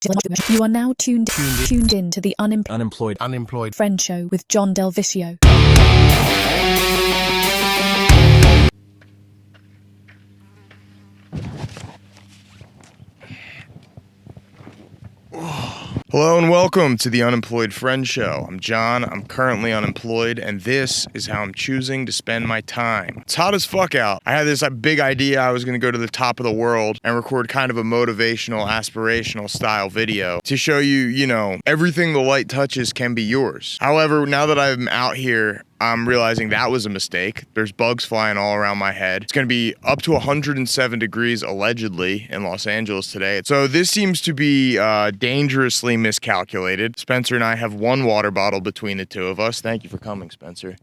You are now tuned in to the Unemployed Friend Show with John Del Viscio. Hello and welcome to the Unemployed Friend Show. I'm John, I'm currently unemployed, and this is how I'm choosing to spend my time. It's hot as fuck out. I had this big idea I was going to go to the top of the world and record kind of a motivational, aspirational style video to show you, everything the light touches can be yours. However, now that I'm out here, I'm realizing that was a mistake. There's bugs flying all around my head. It's going to be up to 107 degrees allegedly in Los Angeles today. So this seems to be dangerously miscalculated. Spencer and I have one water bottle between the two of us. Thank you for coming, Spencer,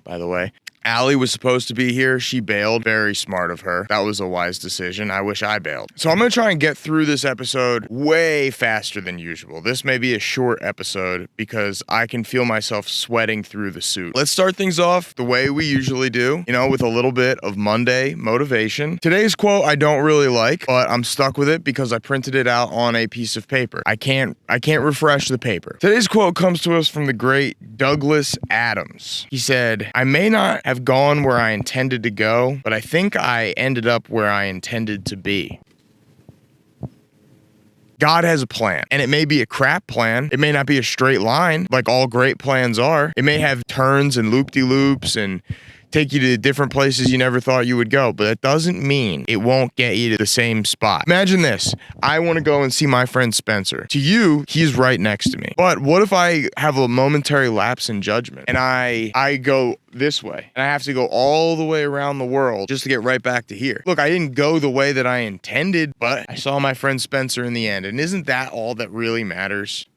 by the way. Allie was supposed to be here. She bailed. Very smart of her. That was a wise decision. I wish I bailed. So I'm going to try and get through this episode way faster than usual. This may be a short episode because I can feel myself sweating through the suit. Let's start things off the way we usually do, with a little bit of Monday motivation. Today's quote I don't really like, but I'm stuck with it because I printed it out on a piece of paper. I can't refresh the paper. Today's quote comes to us from the great Douglas Adams. He said, "I may not have gone where I intended to go, but I think I ended up where I intended to be." God has a plan, and it may be a crap plan. It may not be a straight line like all great plans are. It may have turns and loop-de-loops and take you to different places you never thought you would go, but that doesn't mean it won't get you to the same spot. Imagine this. I want to go and see my friend Spencer. To you, he's right next to me. But what if I have a momentary lapse in judgment and I go this way and I have to go all the way around the world just to get right back to here? Look, I didn't go the way that I intended, but I saw my friend Spencer in the end. And isn't that all that really matters?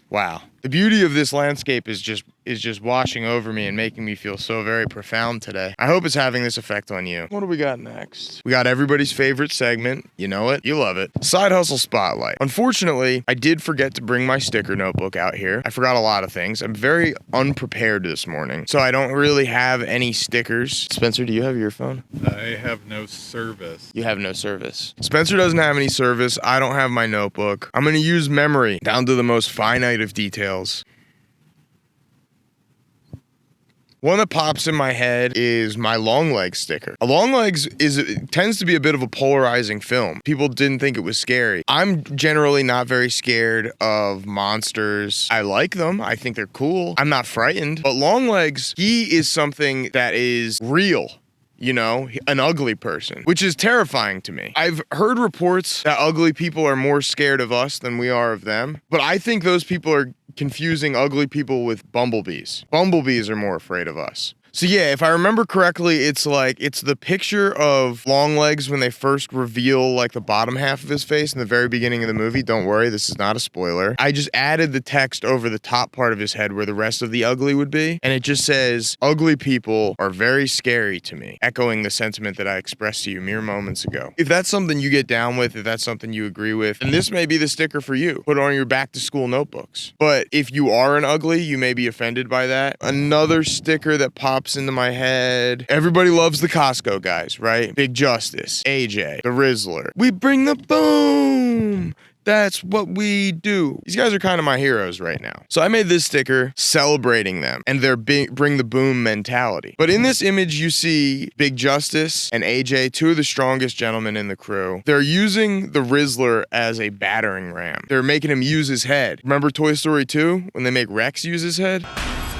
Wow. The beauty of this landscape is just washing over me and making me feel so very profound today. I hope it's having this effect on you. What do we got next? We got everybody's favorite segment. You know it. You love it. Side Hustle Spotlight. Unfortunately, I did forget to bring my sticker notebook out here. I forgot a lot of things. I'm very unprepared this morning, so I don't really have any stickers. Spencer, do you have your phone? I have no service. You have no service. Spencer doesn't have any service. I don't have my notebook. I'm going to use memory down to the most finite of details. One that pops in my head is my long legs sticker. A long legs tends to be a bit of a polarizing film. People didn't think it was scary. I'm generally not very scared of monsters. I like them. I think they're cool. I'm not frightened. But long legs, he is something that is real. An ugly person, which is terrifying to me. I've heard reports that ugly people are more scared of us than we are of them, but I think those people are confusing ugly people with bumblebees. Bumblebees are more afraid of us. So yeah, if I remember correctly, it's the picture of Longlegs when they first reveal the bottom half of his face in the very beginning of the movie. Don't worry, this is not a spoiler. I just added the text over the top part of his head where the rest of the ugly would be. And it just says, "Ugly people are very scary to me," echoing the sentiment that I expressed to you mere moments ago. If that's something you get down with, if that's something you agree with, then this may be the sticker for you. Put it on your back to school notebooks. But if you are an ugly, you may be offended by that. Another sticker that pops into my head. Everybody loves the Costco guys, right? Big Justice, AJ, the Rizzler. We bring the boom. That's what we do. These guys are kind of my heroes right now. So I made this sticker celebrating them and their bring the boom mentality. But in this image, you see Big Justice and AJ, two of the strongest gentlemen in the crew. They're using the Rizzler as a battering ram. They're making him use his head. Remember Toy Story 2 when they make Rex use his head?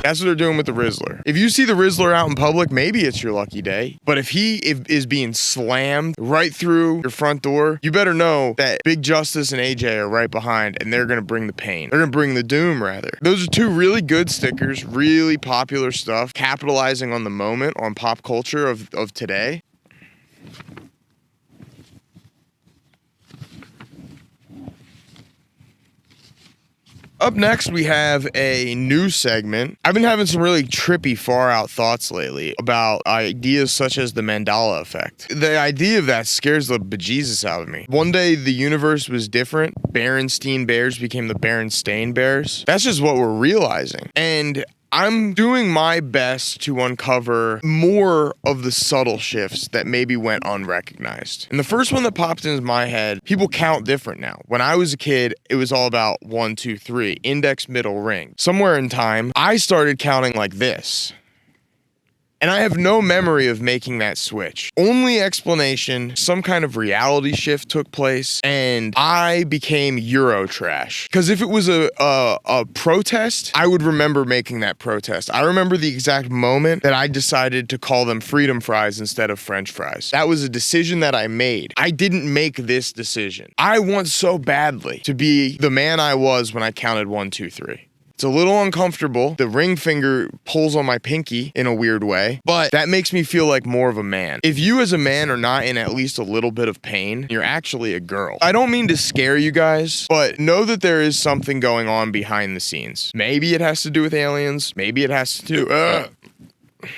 That's what they're doing with the Rizzler. If you see the Rizzler out in public, maybe it's your lucky day. But if he is being slammed right through your front door, you better know that Big Justice and AJ are right behind, and they're going to bring the pain. They're going to bring the doom, rather. Those are two really good stickers, really popular stuff, capitalizing on the moment, on pop culture of today. Up next, we have a new segment. I've been having some really trippy, far-out thoughts lately about ideas such as the Mandela effect. The idea of that scares the bejesus out of me. One day, the universe was different. Berenstein Bears became the Berenstain Bears. That's just what we're realizing. And I'm doing my best to uncover more of the subtle shifts that maybe went unrecognized. And the first one that popped into my head, people count different now. When I was a kid, it was all about 1, 2, 3, index, middle, ring. Somewhere in time, I started counting like this. And I have no memory of making that switch. Only explanation, some kind of reality shift took place, and I became Eurotrash. Because if it was a protest, I would remember making that protest. I remember the exact moment that I decided to call them freedom fries instead of French fries. That was a decision that I made. I didn't make this decision. I want so badly to be the man I was when I counted 1, 2, 3. It's a little uncomfortable. The ring finger pulls on my pinky in a weird way, but that makes me feel like more of a man. If you as a man are not in at least a little bit of pain, you're actually a girl. I don't mean to scare you guys, but know that there is something going on behind the scenes. Maybe it has to do with aliens. Maybe it has to do...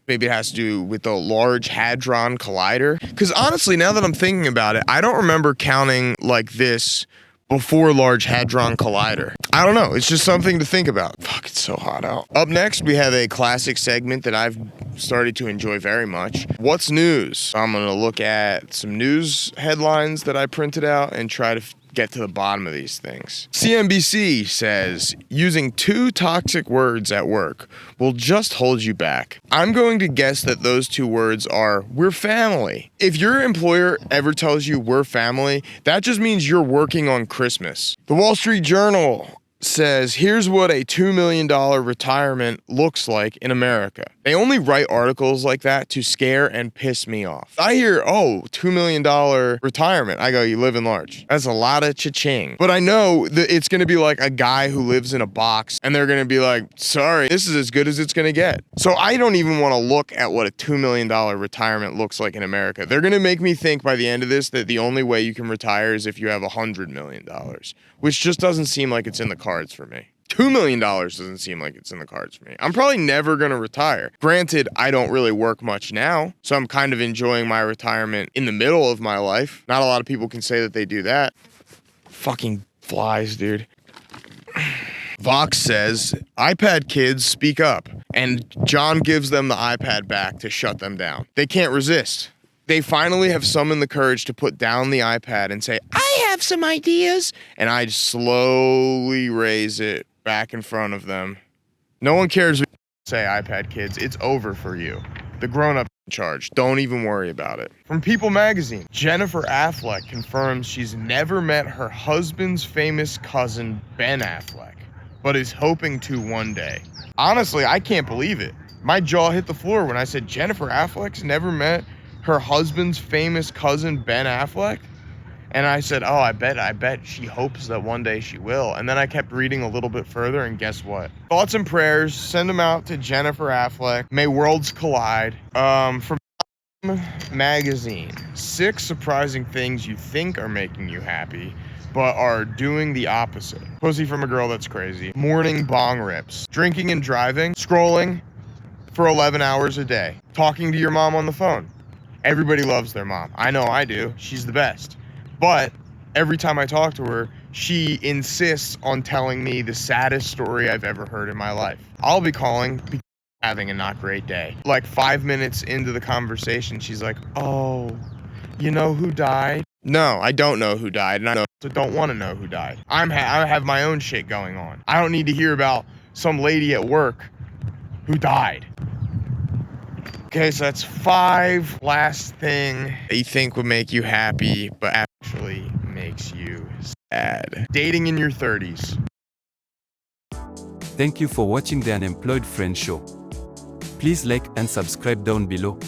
Maybe it has to do with the Large Hadron Collider. Because honestly, now that I'm thinking about it, I don't remember counting like this before Large Hadron Collider. I don't know. It's just something to think about. Fuck, it's so hot out. Up next, we have a classic segment that I've started to enjoy very much. What's news? I'm going to look at some news headlines that I printed out and try to get to the bottom of these things. CNBC says, using 2 toxic words at work will just hold you back. I'm going to guess that those 2 words are, we're family. If your employer ever tells you we're family, that just means you're working on Christmas. The Wall Street Journal says, here's what a $2 million retirement looks like in America. They only write articles like that to scare and piss me off. I hear, oh, $2 million retirement. I go, you live in large. That's a lot of cha-ching. But I know that it's going to be like a guy who lives in a box and they're going to be like, sorry, this is as good as it's going to get. So I don't even want to look at what a $2 million retirement looks like in America. They're going to make me think by the end of this that the only way you can retire is if you have $100 million, which just doesn't seem like it's in the cards for me. $2 million doesn't seem like it's in the cards for me. I'm probably never going to retire. Granted, I don't really work much now, so I'm kind of enjoying my retirement in the middle of my life. Not a lot of people can say that they do that. Fucking flies, dude. Vox says, iPad kids speak up, and John gives them the iPad back to shut them down. They can't resist. They finally have summoned the courage to put down the iPad and say, I have some ideas. And I slowly raise it back in front of them. No one cares what you say, iPad kids. It's over for you. The grown-up in charge. Don't even worry about it. From People magazine, Jennifer Affleck confirms she's never met her husband's famous cousin, Ben Affleck, but is hoping to one day. Honestly, I can't believe it. My jaw hit the floor when I said Jennifer Affleck's never met her husband's famous cousin, Ben Affleck. And I said, oh, I bet she hopes that one day she will. And then I kept reading a little bit further, and guess what? Thoughts and prayers, send them out to Jennifer Affleck. May worlds collide. From magazine, 6 surprising things you think are making you happy, but are doing the opposite. Pussy from a girl that's crazy. Morning bong rips. Drinking and driving. Scrolling for 11 hours a day. Talking to your mom on the phone. Everybody loves their mom. I know I do. She's the best. But every time I talk to her, she insists on telling me the saddest story I've ever heard in my life. I'll be calling because I'm having a not great day. Like 5 minutes into the conversation, she's like, oh, you know who died? No, I don't know who died, and I don't want to know who died. I have my own shit going on. I don't need to hear about some lady at work who died. Okay, so that's 5. Last thing that you think would make you happy, but actually makes you sad. Dating in your 30s. Thank you for watching the Unemployed Friend Show. Please like and subscribe down below.